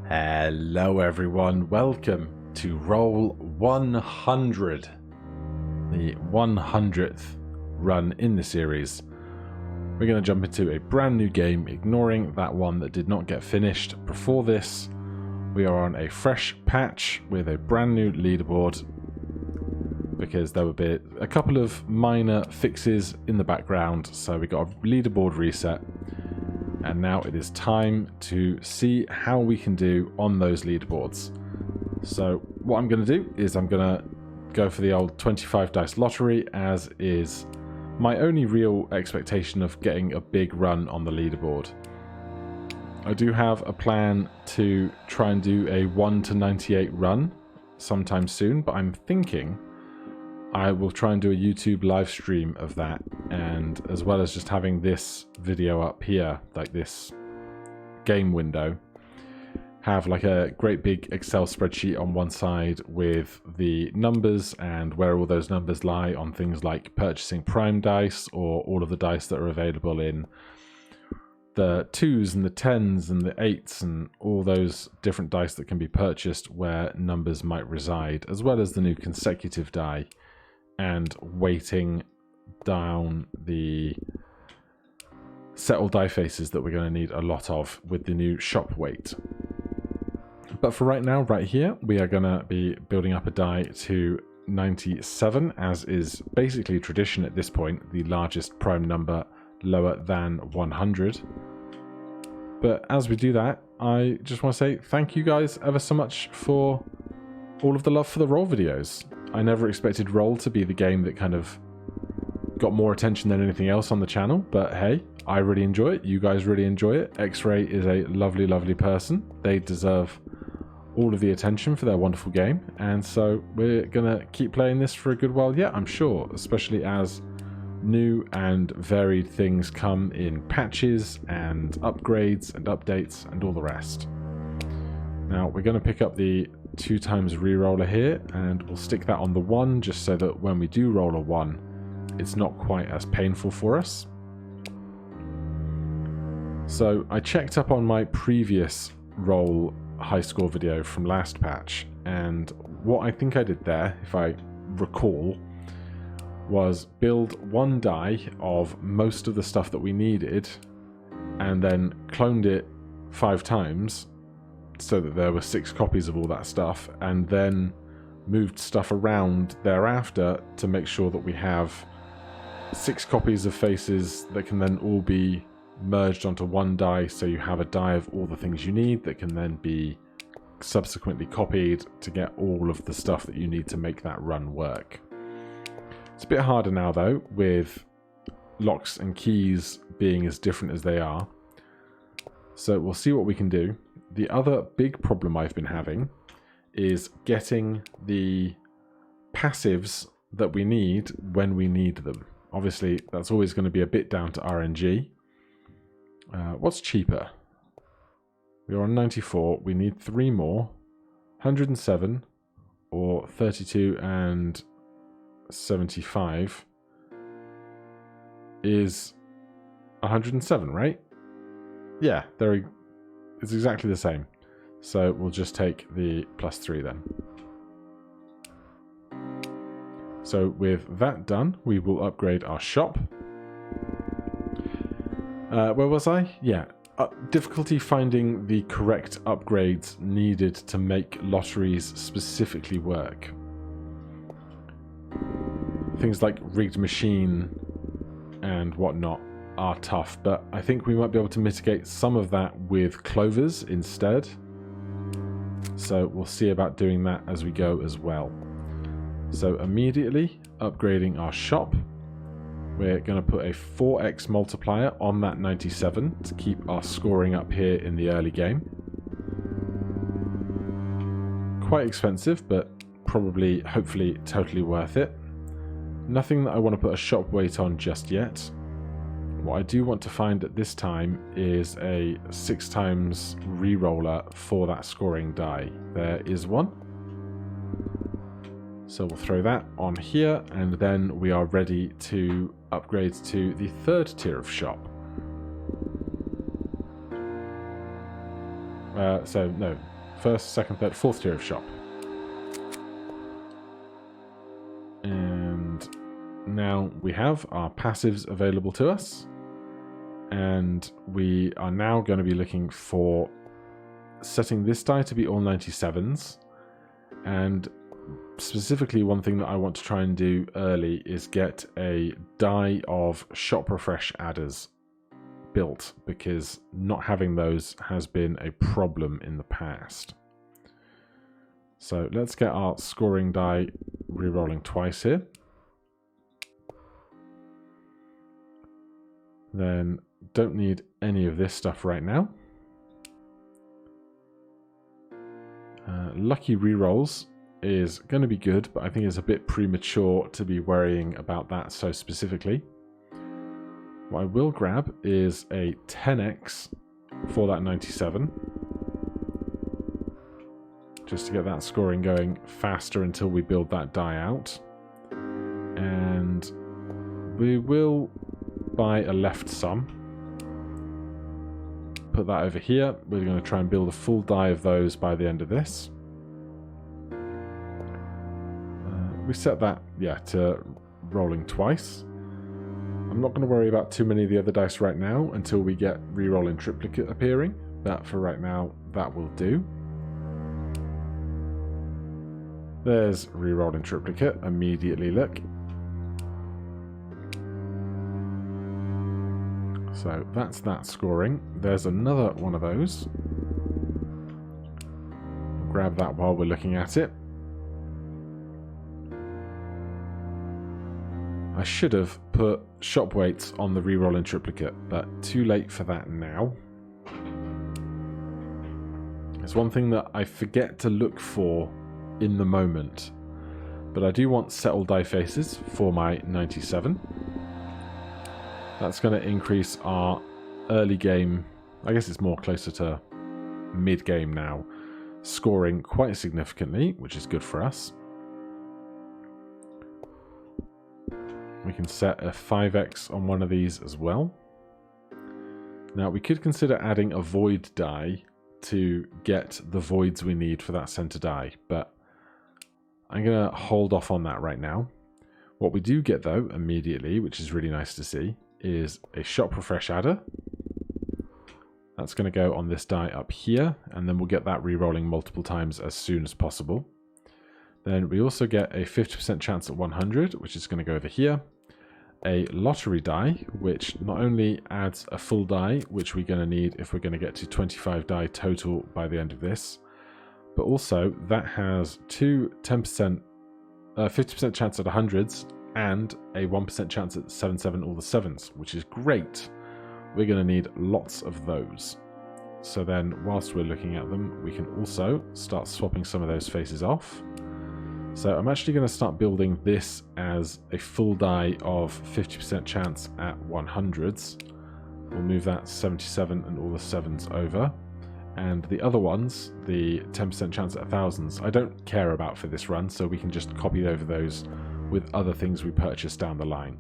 Hello everyone, welcome to Roll 100, the 100th run in the series. We're going to jump into a brand new game, ignoring that one that did not get finished before this. We are on a fresh patch with a brand new leaderboard, because there would be a couple of minor fixes in the background, so we got a leaderboard reset. And now it is time to see how we can do on those leaderboards. So what I'm going to do is I'm going to go for the old 25 dice lottery, as is my only real expectation of getting a big run on the leaderboard. I do have a plan to try and do a 1 to 98 run sometime soon, but I'm thinking I will try and do a YouTube live stream of that, and as well as just having this video up here, like this game window, have like a great big Excel spreadsheet on one side with the numbers and where all those numbers lie on things like purchasing prime dice, or all of the dice that are available in the 2s and the 10s and the 8s and all those different dice that can be purchased where numbers might reside, as well as the new consecutive die, and weighting down the settled die faces that we're going to need a lot of with the new shop weight. But for right now, right here, we are going to be building up a die to 97, as is basically tradition at this point, the largest prime number lower than 100. But as we do that, I just want to say thank you guys ever so much for all of the love for the Roll videos. I never expected Roll to be the game that kind of got more attention than anything else on the channel, but hey, I really enjoy it, you guys really enjoy it. X-Ray is a lovely, lovely person. They deserve all of the attention for their wonderful game, and so we're gonna keep playing this for a good while yet, I'm sure, especially as new and varied things come in patches and upgrades and updates and all the rest. Now we're going to pick up the 2 times reroller here, and we'll stick that on the 1 just so that when we do roll a 1, it's not quite as painful for us. So I checked up on my previous roll high score video from last patch, and what I think I did there, if I recall, was build 1 die of most of the stuff that we needed and then cloned it 5 times so that there were 6 copies of all that stuff, and then moved stuff around thereafter to make sure that we have 6 copies of faces that can then all be merged onto 1 die, so you have a die of all the things you need that can then be subsequently copied to get all of the stuff that you need to make that run work. It's a bit harder now though, with locks and keys being as different as they are, so we'll see what we can do. The other big problem I've been having is getting the passives that we need when we need them. Obviously, that's always going to be a bit down to RNG. What's cheaper? We're on 94. We need 3 more. 107 or 32 and 75 is 107, right? Yeah, it's exactly the same. So we'll just take the +3 then. So with that done, we will upgrade our shop. Where was I? Yeah. Difficulty finding the correct upgrades needed to make lotteries specifically work. Things like rigged machine and whatnot are tough, but I think we might be able to mitigate some of that with clovers instead. So we'll see about doing that as we go as well. So immediately upgrading our shop, we're going to put a 4x multiplier on that 97 to keep our scoring up here in the early game. Quite expensive, but probably, hopefully, totally worth it. Nothing that I want to put a shop weight on just yet. What I do want to find at this time is a 6 times reroller for that scoring die. There is one. So we'll throw that on here, and then we are ready to upgrade to the 3rd tier of shop. first, second, third, fourth tier of shop. And now we have our passives available to us. And we are now going to be looking for setting this die to be all 97s. And specifically, one thing that I want to try and do early is get a die of shop refresh adders built, because not having those has been a problem in the past. So let's get our scoring die re-rolling twice here. Then don't need any of this stuff right now. Lucky re-rolls is going to be good, but I think it's a bit premature to be worrying about that so specifically. What I will grab is a 10x for that 97, just to get that scoring going faster until we build that die out. And we will buy a left sum. Put that over here. We're going to try and build a full die of those by the end of this. We set that, yeah, to rolling twice. I'm not going to worry about too many of the other dice right now until we get reroll in triplicate appearing. But for right now, that will do. There's reroll in triplicate. Immediately look. So that's that scoring. There's another one of those. Grab that while we're looking at it. I should have put shop weights on the reroll in triplicate, but too late for that now. It's one thing that I forget to look for in the moment, but I do want settled die faces for my 97. That's going to increase our early game, I guess it's more closer to mid-game now, scoring quite significantly, which is good for us. We can set a 5x on one of these as well. Now we could consider adding a void die to get the voids we need for that center die, but I'm going to hold off on that right now. What we do get though immediately, which is really nice to see, is a shop refresh adder. That's going to go on this die up here, and then we'll get that re-rolling multiple times as soon as possible. Then we also get a 50% chance at 100, which is going to go over here. A lottery die, which not only adds a full die, which we're going to need if we're going to get to 25 die total by the end of this, but also that has two 50% chance at 100s and a 1% chance at 7/7 all the 7s, which is great. We're going to need lots of those. So then whilst we're looking at them, we can also start swapping some of those faces off. So I'm actually going to start building this as a full die of 50% chance at 100s. We'll move that 77 and all the 7s over. And the other ones, the 10% chance at 1000s, I don't care about for this run, so we can just copy over those with other things we purchase down the line.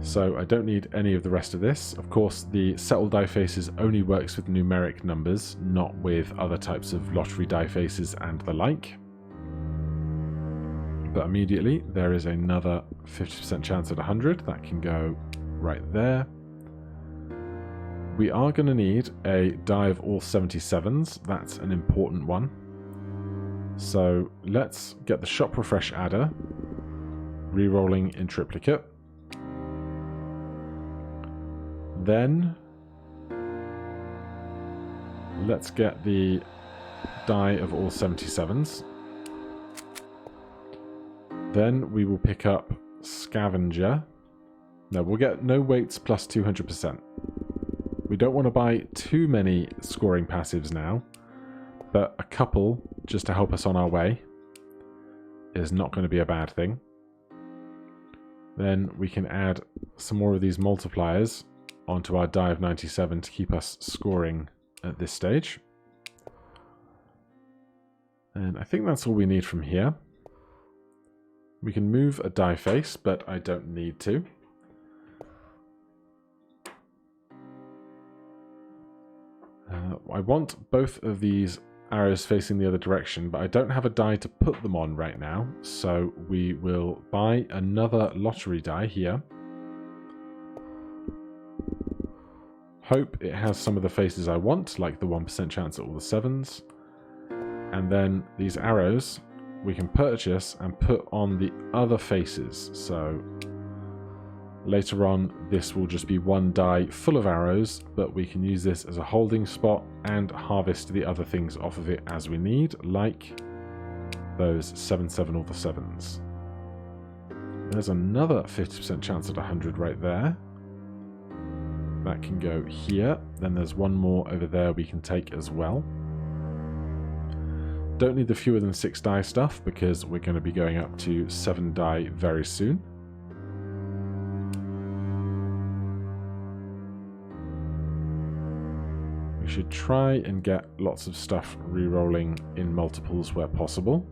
So I don't need any of the rest of this. Of course, the settled die faces only works with numeric numbers, not with other types of lottery die faces and the like. But immediately there is another 50% chance at 100. That can go right there. We are going to need a die of all 77s. That's an important one. So let's get the shop refresh adder re-rolling in triplicate. Then let's get the die of all 77s. Then we will pick up scavenger. No, we'll get no weights plus 200%. We don't want to buy too many scoring passives now, but a couple just to help us on our way is not going to be a bad thing. Then we can add some more of these multipliers onto our die of 97 to keep us scoring at this stage. And I think that's all we need from here. We can move a die face, but I don't need to. I want both of these arrows facing the other direction, but I don't have a die to put them on right now, so we will buy another lottery die here. Hope it has some of the faces I want, like the 1% chance at all the 7s. And then these arrows we can purchase and put on the other faces. So later on this will just be one die full of arrows, but we can use this as a holding spot and harvest the other things off of it as we need, like those 7/7 all the 7s. There's another 50% chance at 100 right there. That can go here. Then there's one more over there we can take as well. Don't need the fewer than 6 die stuff because we're going to be going up to 7 die very soon. We should try and get lots of stuff re-rolling in multiples where possible.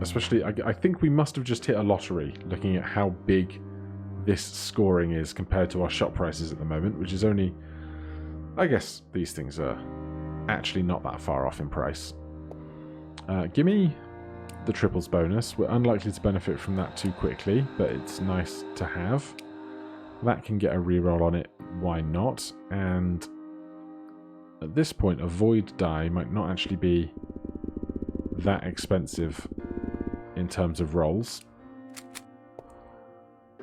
Especially, I think we must have just hit a lottery looking at how big this scoring is compared to our shop prices at the moment, which is only, I guess these things are actually not that far off in price. Give me the triples bonus. We're unlikely to benefit from that too quickly, but it's nice to have. That can get a reroll on it, why not? And at this point, a void die might not actually be that expensive in terms of rolls.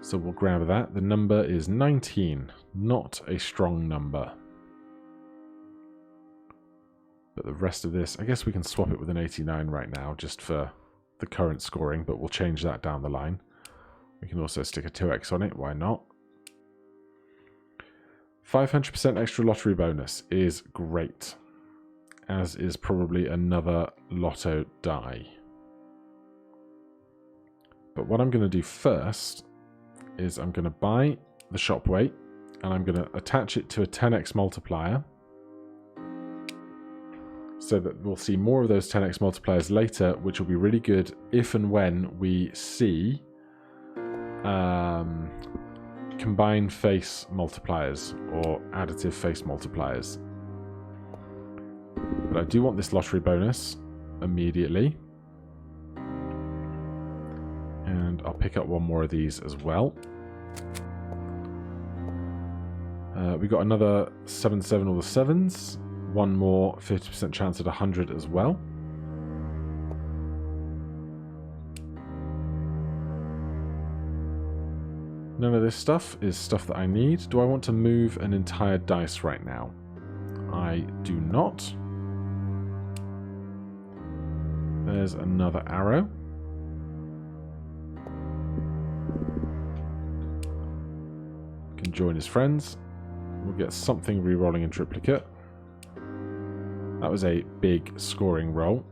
So we'll grab that. The number is 19, not a strong number. But the rest of this, I guess we can swap it with an 89 right now, just for the current scoring, but we'll change that down the line. We can also stick a 2x on it, why not? 500% extra lottery bonus is great, as is probably another lotto die. But what I'm going to do first is I'm going to buy the shop weight and I'm going to attach it to a 10x multiplier so that we'll see more of those 10x multipliers later, which will be really good if and when we see combined face multipliers or additive face multipliers. But I do want this lottery bonus immediately. And I'll pick up one more of these as well. We got another 7/7 all the 7s. One more 50% chance at 100 as well. None of this stuff is stuff that I need. Do I want to move an entire dice right now? I do not. There's another arrow. Can join his friends. We'll get something re-rolling in triplicate. That was a big scoring roll.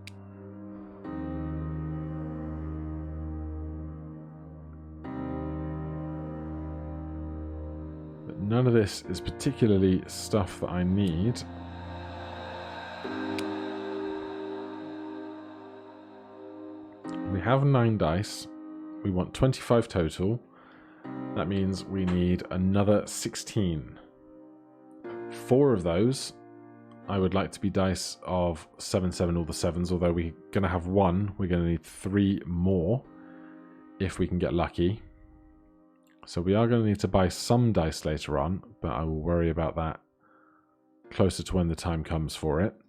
But none of this is particularly stuff that I need. We have 9 dice. We want 25 total. That means we need another 16. 4 of those I would like to be dice of 7/7 all the 7s, although we're going to have 1. We're going to need 3 more if we can get lucky. So we are going to need to buy some dice later on, but I will worry about that closer to when the time comes for it.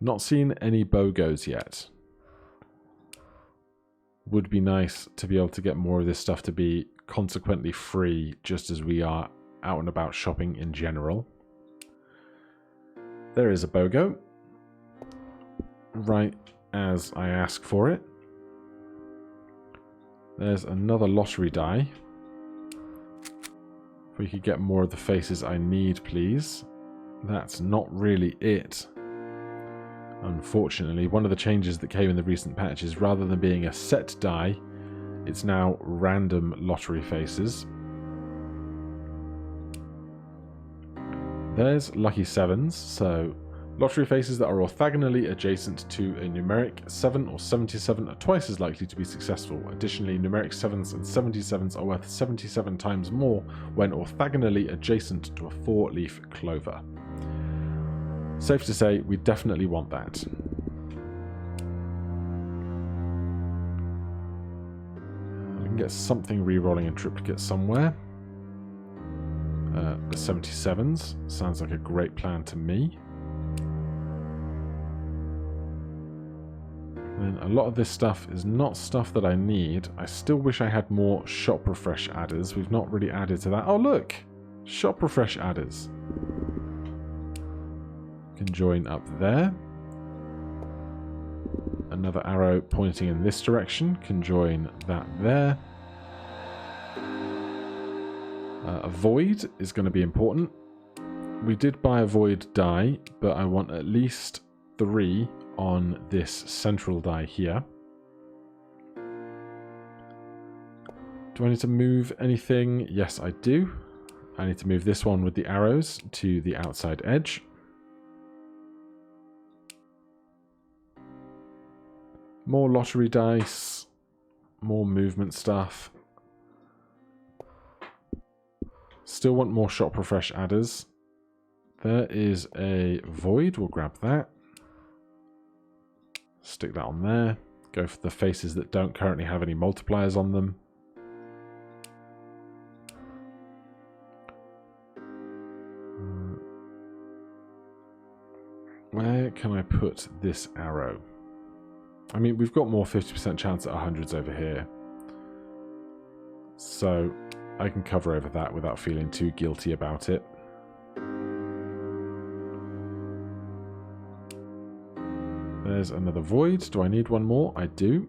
Not seen any BOGOs yet. Would be nice to be able to get more of this stuff to be consequently free, just as we are out and about shopping in general. There is a BOGO, right as I ask for it. There's another lottery die. If we could get more of the faces I need, please. That's not really it. Unfortunately, one of the changes that came in the recent patches, rather than being a set die, it's now random lottery faces. There's lucky 7s, so Lottery faces that are orthogonally adjacent to a numeric 7 or 77 are twice as likely to be successful. Additionally, numeric 7s and 77s are worth 77 times more when orthogonally adjacent to a 4-leaf clover. Safe to say, we definitely want that. We can get something re-rolling in triplicate somewhere. The 77s sounds like a great plan to me. And a lot of this stuff is not stuff that I need. I still wish I had more shop refresh adders. We've not really added to that. Oh look! Shop refresh adders. Can join up there. Another arrow pointing in this direction can join that there. A void is going to be important. We did buy a void die, but I want at least 3 on this central die here. Do I need to move anything? Yes, I do. I need to move this one with the arrows to the outside edge. More lottery dice, more movement stuff. Still want more shop refresh adders. There is a void, we'll grab that. Stick that on there. Go for the faces that don't currently have any multipliers on them. Where can I put this arrow? I mean, we've got more 50% chance at 100s over here. So I can cover over that without feeling too guilty about it. There's another void. Do I need one more? I do.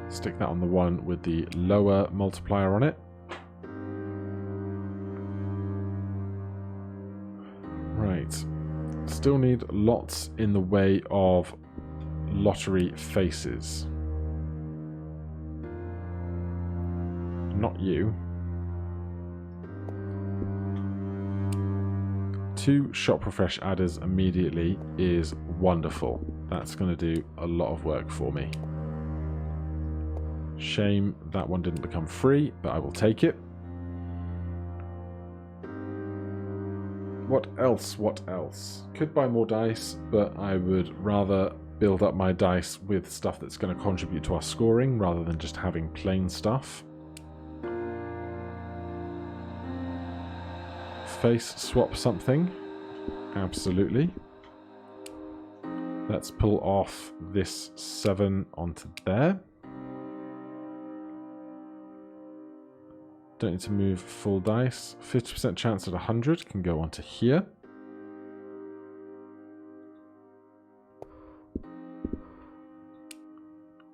Stick that on the one with the lower multiplier on it. Right. Still need lots in the way of lottery faces. Not you. 2 shop refresh adders immediately is wonderful. That's going to do a lot of work for me. Shame that one didn't become free, but I will take it. What else? What else? Could buy more dice, but I would rather build up my dice with stuff that's going to contribute to our scoring rather than just having plain stuff. Face swap something. Absolutely. Let's pull off this 7 onto there. Don't need to move full dice. 50% chance at 100 can go onto here.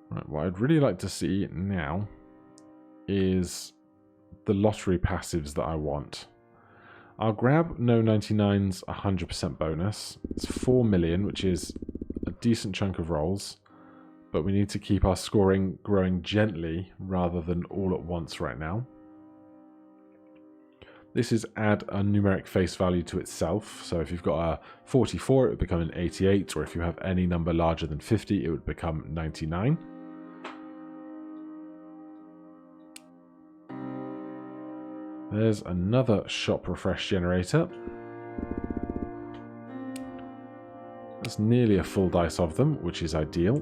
Right, what I'd really like to see now is the lottery passives that I want. I'll grab no 99's 100% bonus. It's 4 million, which is a decent chunk of rolls, but we need to keep our scoring growing gently rather than all at once right now. This is add a numeric face value to itself, so if you've got a 44 it would become an 88, or if you have any number larger than 50 it would become 99. There's another shop refresh generator. That's nearly a full dice of them, which is ideal.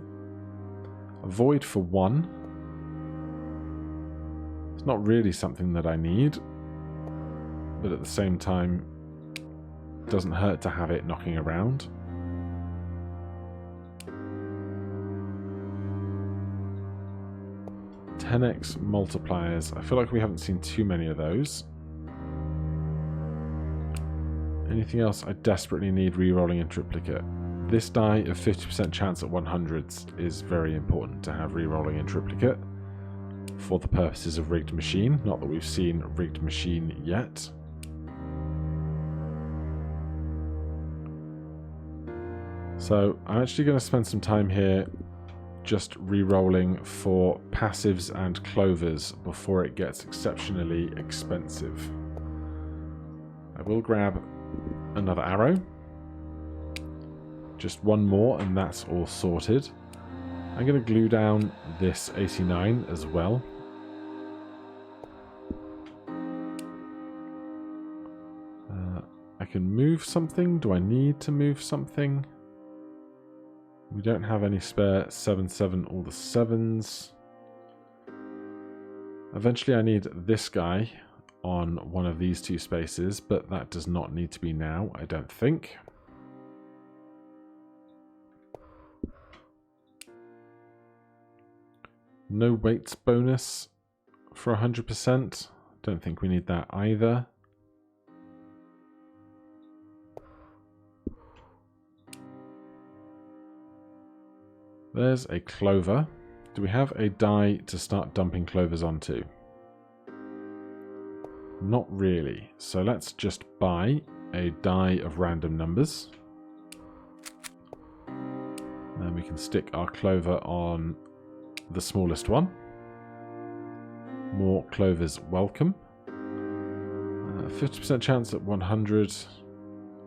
A void for 1. It's not really something that I need, but at the same time, it doesn't hurt to have it knocking around. $10x multipliers. I feel like we haven't seen too many of those. Anything else I desperately need re-rolling in triplicate? This die of 50% chance at 100s is very important to have re-rolling in triplicate for the purposes of rigged machine. Not that we've seen rigged machine yet. So I'm actually going to spend some time here just re-rolling for passives and clovers before it gets exceptionally expensive. will grab another arrow. Just one more and that's all sorted. I'm going to glue down this 89 as well. I can move something. Do I need to move something? We don't have any spare 7 or the 7s. Eventually I need this guy on one of these two spaces, but that does not need to be now, I don't think. No weights bonus for 100%. Don't think we need that either. There's a clover. Do we have a die to start dumping clovers onto? Not really. So let's just buy a die of random numbers. Then we can stick our clover on the smallest one. More clovers welcome. 50% chance at 100.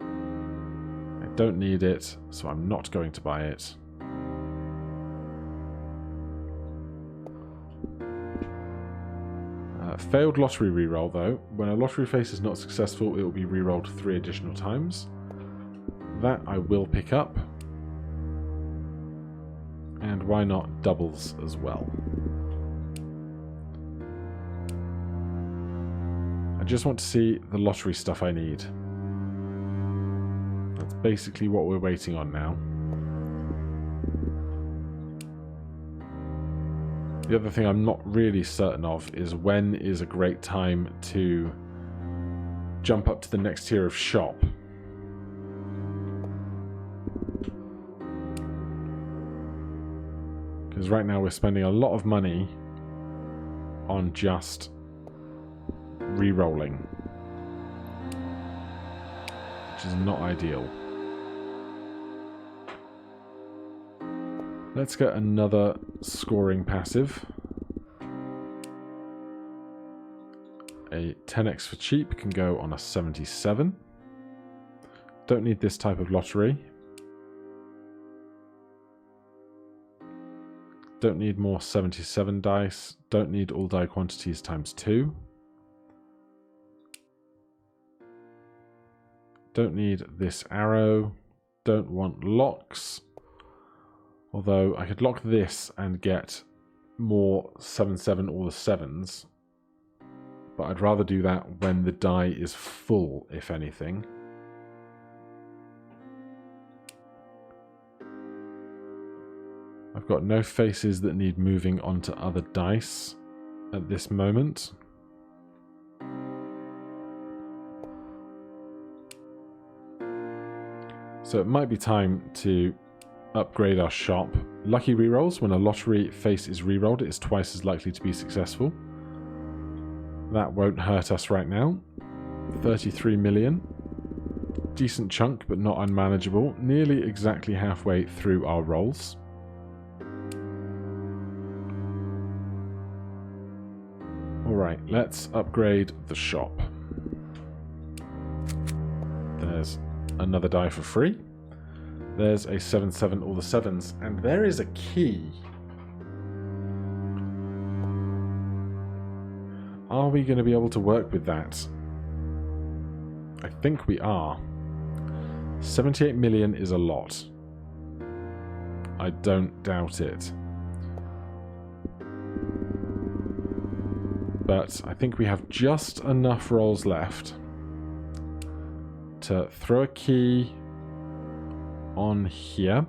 I don't need it, so I'm not going to buy it. Failed lottery reroll though. When a lottery face is not successful, it will be rerolled 3 additional times. That I will pick up. And why not doubles as well? I just want to see the lottery stuff I need. That's basically what we're waiting on now. The other thing I'm not really certain of is when is a great time to jump up to the next tier of shop. Because right now we're spending a lot of money on just re-rolling, which is not ideal. Let's get another scoring passive. A 10x for cheap can go on a 77. Don't need this type of lottery. Don't need more 77 dice. Don't need all die quantities times 2. Don't need this arrow. Don't want locks. Although I could lock this and get more 7 or the 7s. But I'd rather do that when the die is full, if anything. I've got no faces that need moving onto other dice at this moment. So it might be time to upgrade our shop. Lucky rerolls. When a lottery face is rerolled, it is twice as likely to be successful. That won't hurt us right now. 33 million. Decent chunk, but not unmanageable. Nearly exactly halfway through our rolls. Alright, let's upgrade the shop. There's another die for free. There's a 7 or the 7s, and there is a key. Are we going to be able to work with that? I think we are. 78 million is a lot. I don't doubt it. But I think we have just enough rolls left to throw a key on here.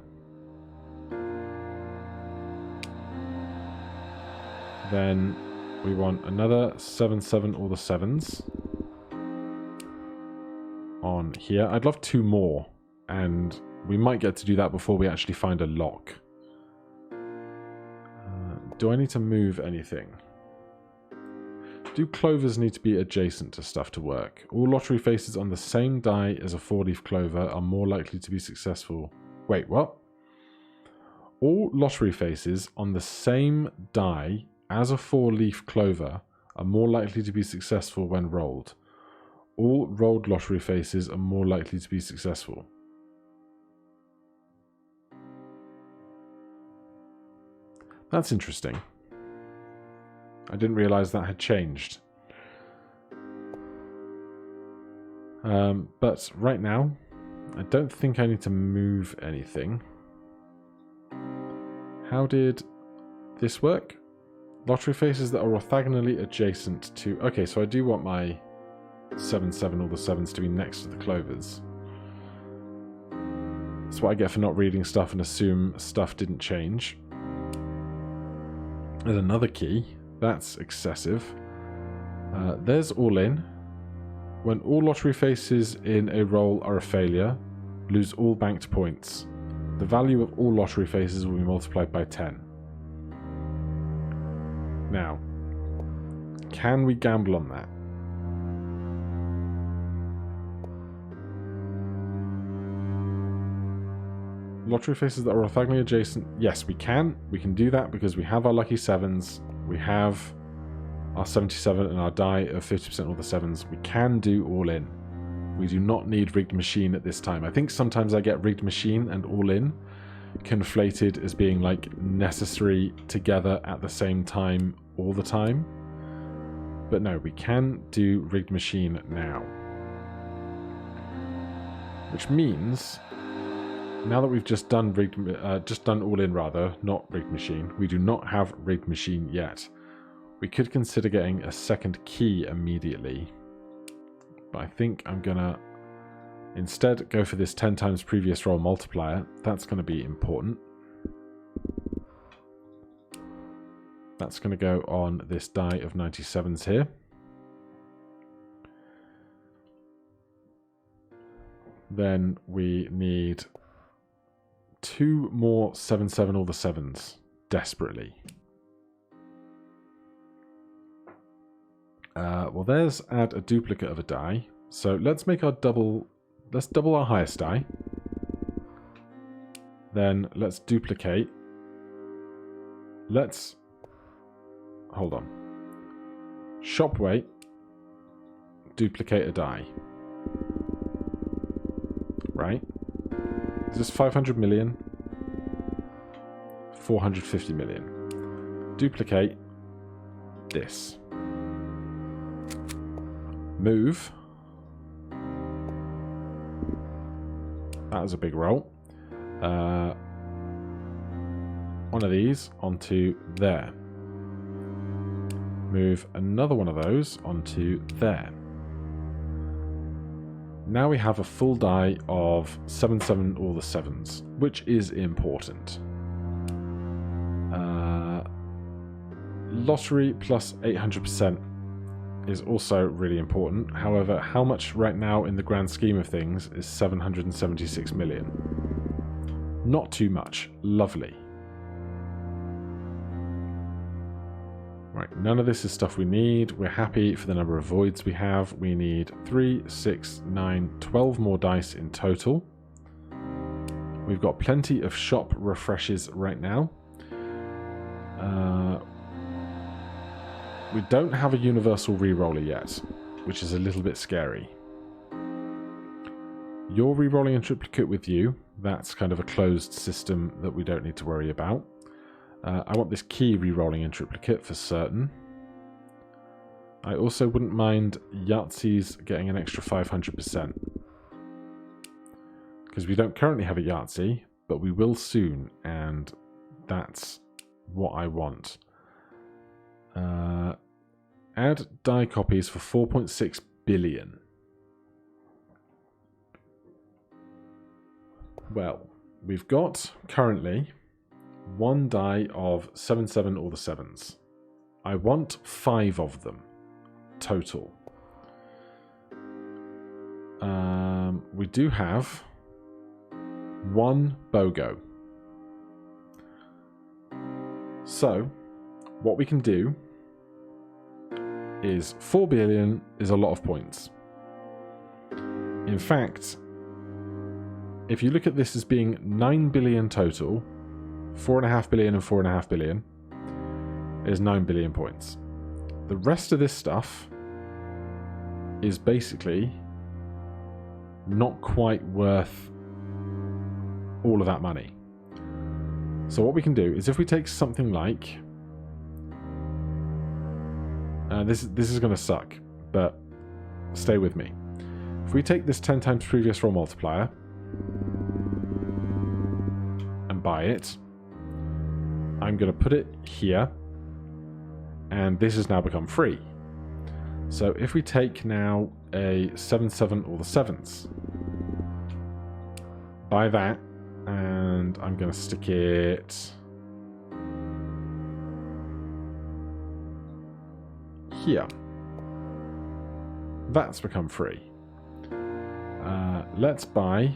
Then we want another 7 or the 7s on here. I'd love 2 more, and we might get to do that before we actually find a lock. Do I need to move anything? Do clovers need to be adjacent to stuff to work? All lottery faces on the same die as a 4-leaf clover are more likely to be successful. Wait, what? All lottery faces on the same die as a 4-leaf clover are more likely to be successful when rolled. all rolled lottery faces are more likely to be successful. That's interesting. I didn't realise that had changed. But right now, I don't think I need to move anything. How did this work? Lottery faces that are orthogonally adjacent to... Okay, so I do want my 7-7, all the 7s to be next to the clovers. That's what I get for not reading stuff and assume stuff didn't change. There's another key. That's excessive. There's all in. When all lottery faces in a roll are a failure, lose all banked points. The value of all lottery faces will be multiplied by 10. Now, can we gamble on that? Lottery faces that are orthogonally adjacent. Yes, we can. We can do that because we have our lucky 7s. We have our 77 and our die of 50% all the 7s. We can do all in. We do not need rigged machine at this time. I think sometimes I get rigged machine and all in conflated as being like necessary together at the same time all the time. But no, we can do rigged machine now. Which means now that we've just done all in rather, not rigged machine, we do not have rigged machine yet. We could consider getting a second key immediately. But I think I'm gonna instead go for this 10 times previous roll multiplier. That's going to be important. That's going to go on this die of 97s here. Then we need 2 more 7-7 all the 7s desperately. Well, there's add a duplicate of a die. So let's make our double. Let's double our highest die. Then let's duplicate. Let's hold on. Shop weight. Duplicate a die. Right? Is this 500 million? 450 million. Duplicate this. Move. That was a big roll. One of these onto there. Move another one of those onto there. Now we have a full die of 7-7 all the 7s, which is important. Lottery plus 800% is also really important. However, how much right now in the grand scheme of things is 776 million? Not too much. Lovely. Right, none of this is stuff we need. We're happy for the number of voids we have. We need 3, 6, 9, 12 more dice in total. We've got plenty of shop refreshes right now. We don't have a universal reroller yet, which is a little bit scary. You're rerolling in triplicate with you. That's kind of a closed system that we don't need to worry about. I want this key rerolling in triplicate for certain. I also wouldn't mind Yahtzee's getting an extra 500%. Because we don't currently have a Yahtzee, but we will soon, and that's what I want. Add die copies for 4.6 billion. Well, we've got currently 1 die of 7-7 all the 7s. I want 5 of them total. We do have 1 BOGO. So, what we can do is 4 billion is a lot of points. In fact, if you look at this as being 9 billion total, 4.5 billion and 4.5 billion is 9 billion points. The rest of this stuff is basically not quite worth all of that money. So what we can do is if we take something like... this is going to suck, but stay with me. If we take this 10 times previous roll multiplier and buy it, I'm going to put it here, and this has now become free. So if we take now a 7-7 or the 7s, buy that, and I'm going to stick it here. That's become free. Let's buy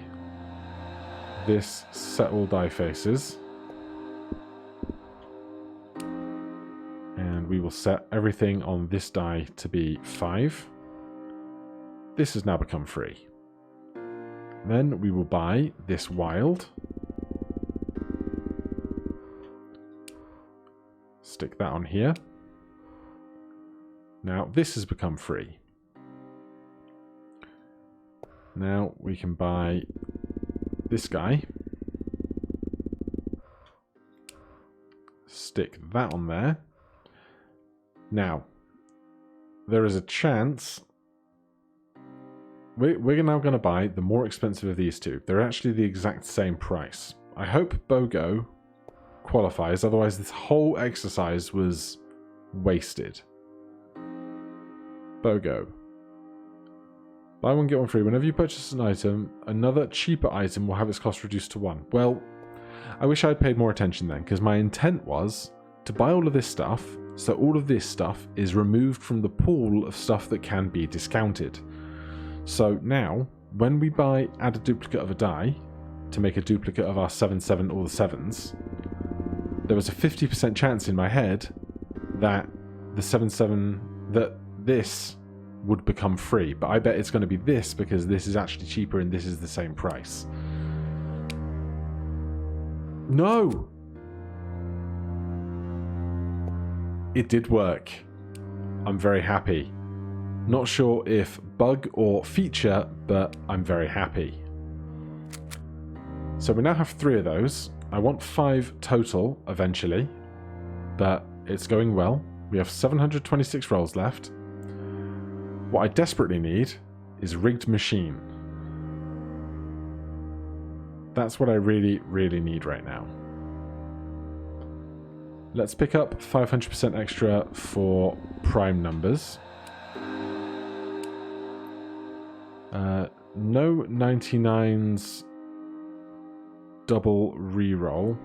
this set all die faces, and we will set everything on this die to be 5. This has now become free. Then we will buy this wild, stick that on here. Now this has become free. Now we can buy this guy, stick that on there. Now there is a chance we're now going to buy the more expensive of these two. They're actually the exact same price. I hope BOGO qualifies, otherwise this whole exercise was wasted. BOGO. Buy one, get one free. Whenever you purchase an item, another cheaper item will have its cost reduced to 1. Well, I wish I'd paid more attention then, because my intent was to buy all of this stuff, so all of this stuff is removed from the pool of stuff that can be discounted. So now, when we add a duplicate of a die, to make a duplicate of our 7-7 or the 7s, there was a 50% chance in my head that the 7-7, that this would become free, but I bet it's going to be this because this is actually cheaper and this is the same price. No! It did work. I'm very happy. Not sure if bug or feature, but I'm very happy. So we now have 3 of those. I want 5 total eventually, but it's going well. We have 726 rolls left. What I desperately need is rigged machine. That's what I really, really need right now. Let's pick up 500% extra for prime numbers. No 99s double reroll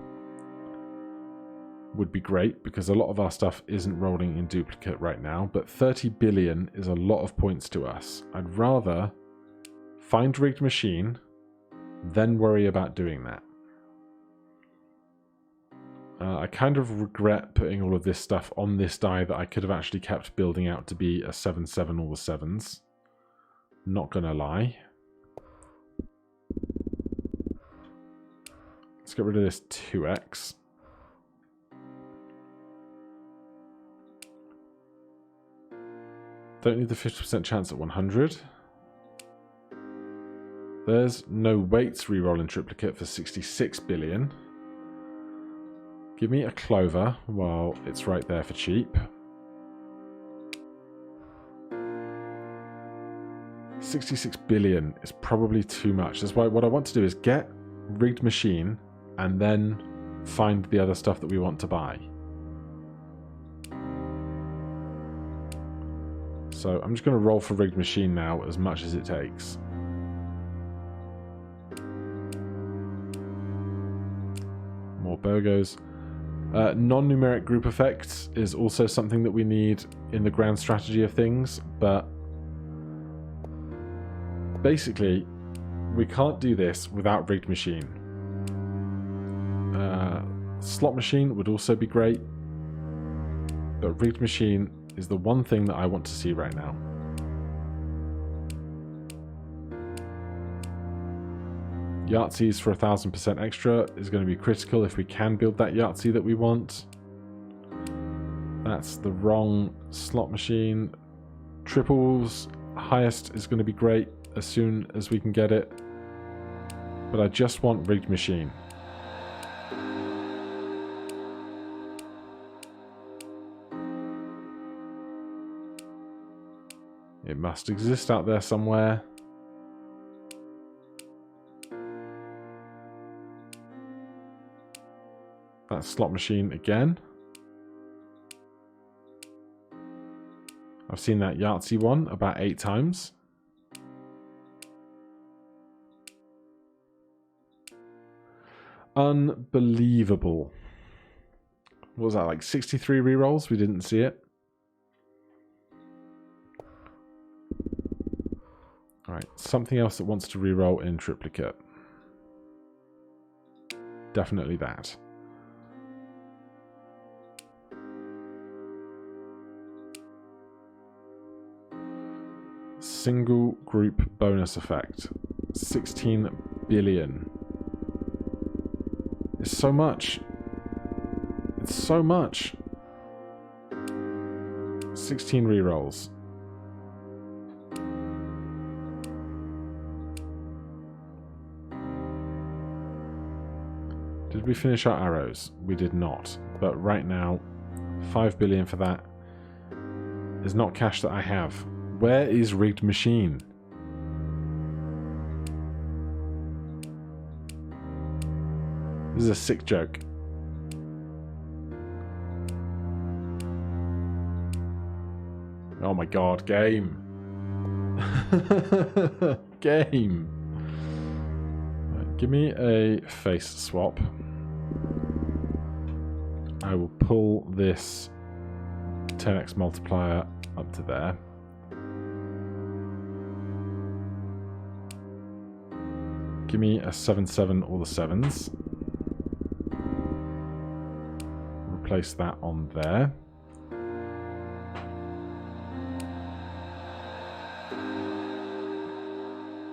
would be great because a lot of our stuff isn't rolling in duplicate right now, but 30 billion is a lot of points to us. I'd rather find rigged machine, then worry about doing that. I kind of regret putting all of this stuff on this die that I could have actually kept building out to be a 7-7 or the 7s. Not gonna lie. Let's get rid of this 2x. Don't need the 50% chance at 100. There's no weights reroll in triplicate for 66 billion. Give me a clover while it's right there for cheap. 66 billion is probably too much. That's why what I want to do is get rigged machine and then find the other stuff that we want to buy. So I'm just going to roll for rigged machine now as much as it takes. More BOGOs. Non-numeric group effects is also something that we need in the grand strategy of things, but basically we can't do this without rigged machine. Slot machine would also be great, but rigged machine is the one thing that I want to see right now. Yahtzees for 1000% extra is going to be critical if we can build that Yahtzee that we want. That's the wrong slot machine. Triples, highest is going to be great as soon as we can get it. But I just want rigged machine. It must exist out there somewhere. That's slot machine again. I've seen that Yahtzee one about 8 times. Unbelievable. What was that, like 63 rerolls? We didn't see it. Alright, something else that wants to reroll in triplicate. Definitely that. Single group bonus effect. 16 billion. It's so much. It's so much. 16 rerolls. Did we finish our arrows? We did not. But right now, 5 billion for that is not cash that I have. Where is rigged machine? This is a sick joke. Oh my god, game. Game. Right, give me a face swap. I will pull this 10x multiplier up to there. Give me a 7-7 or the 7s. Replace that on there.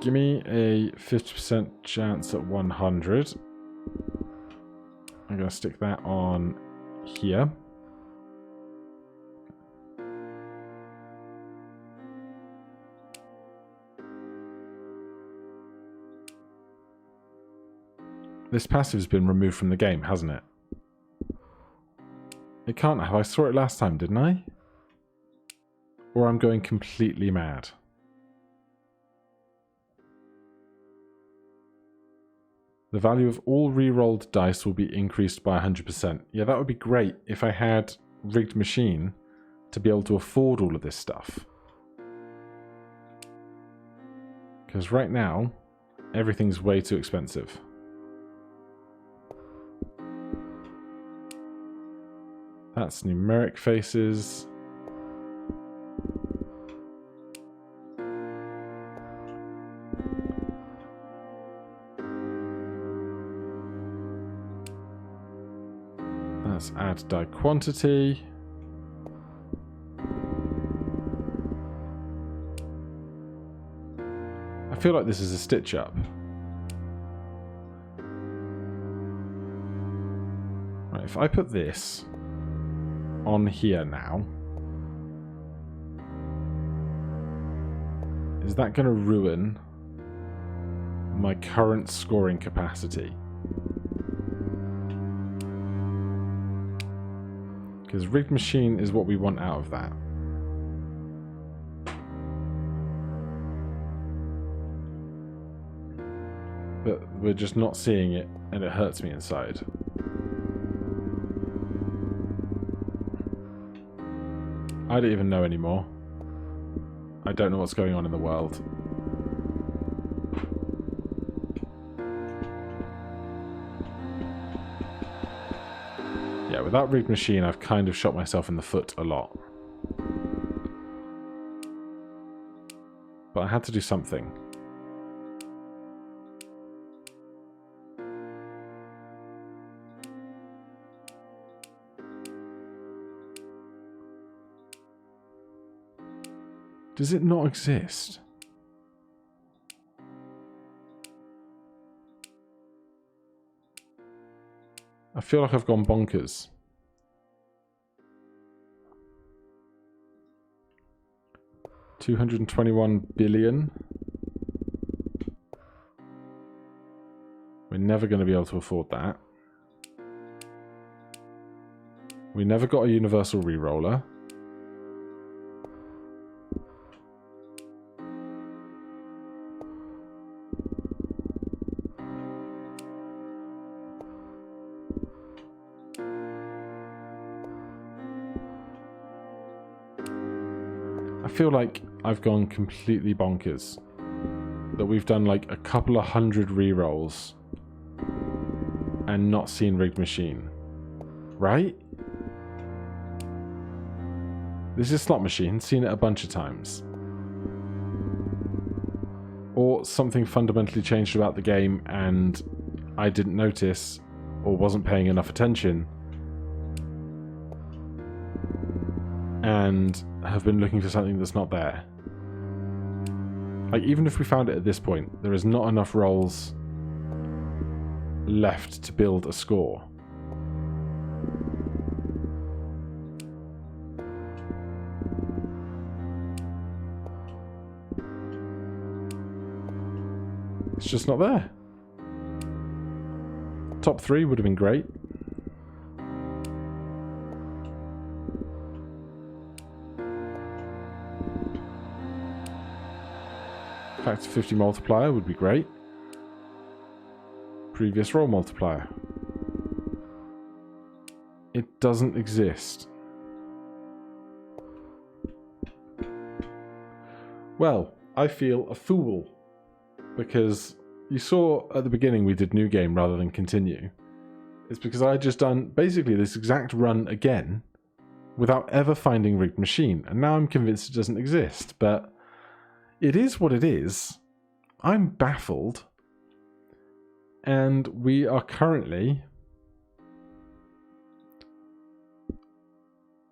Give me a 50% chance at 100. I'm going to stick that on here. This passive's been removed from the game, hasn't it? It can't have. I saw it last time, didn't I? Or I'm going completely mad. The value of all re-rolled dice will be increased by 100%. Yeah, that would be great if I had rigged machine to be able to afford all of this stuff. Because right now, everything's way too expensive. That's numeric faces. Let's add die quantity. I feel like this is a stitch up. Right, if I put this on here now, is that going to ruin my current scoring capacity? Because rigged machine is what we want out of that. But we're just not seeing it, and it hurts me inside. I don't even know anymore. I don't know what's going on in the world. Yeah, without rigged machine, I've kind of shot myself in the foot a lot. But I had to do something. Does it not exist? I feel like I've gone bonkers. 221 billion. We're never going to be able to afford that. We never got a universal reroller. I feel like I've gone completely bonkers. That we've done like a couple of 100 rerolls and not seen Rigged Machine. Right? This is Slot Machine, seen it a bunch of times. Or something fundamentally changed about the game and I didn't notice or wasn't paying enough attention. And have been looking for something that's not there. Like, even if we found it at this point, there is not enough rolls left to build a score. It's just not there. Top 3 would have been great. Factor 50 multiplier would be great. Previous roll multiplier. It doesn't exist. Well, I feel a fool. Because you saw at the beginning we did new game rather than continue. It's because I had just done basically this exact run again without ever finding Rigged Machine. And now I'm convinced it doesn't exist. But it is what it is. I'm baffled. And we are currently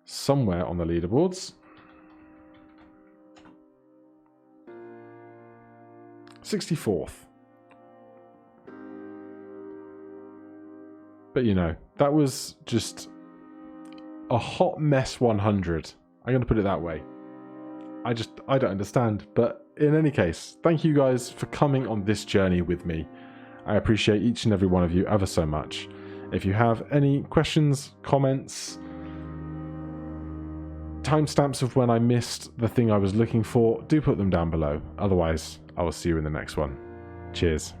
somewhere on the leaderboards. 64th. But you know, that was just a hot mess 100. I'm going to put it that way. I don't understand. But in any case, thank you guys for coming on this journey with me. I appreciate each and every one of you ever so much. If you have any questions, comments, timestamps of when I missed the thing I was looking for, do put them down below. Otherwise, I will see you in the next one. Cheers.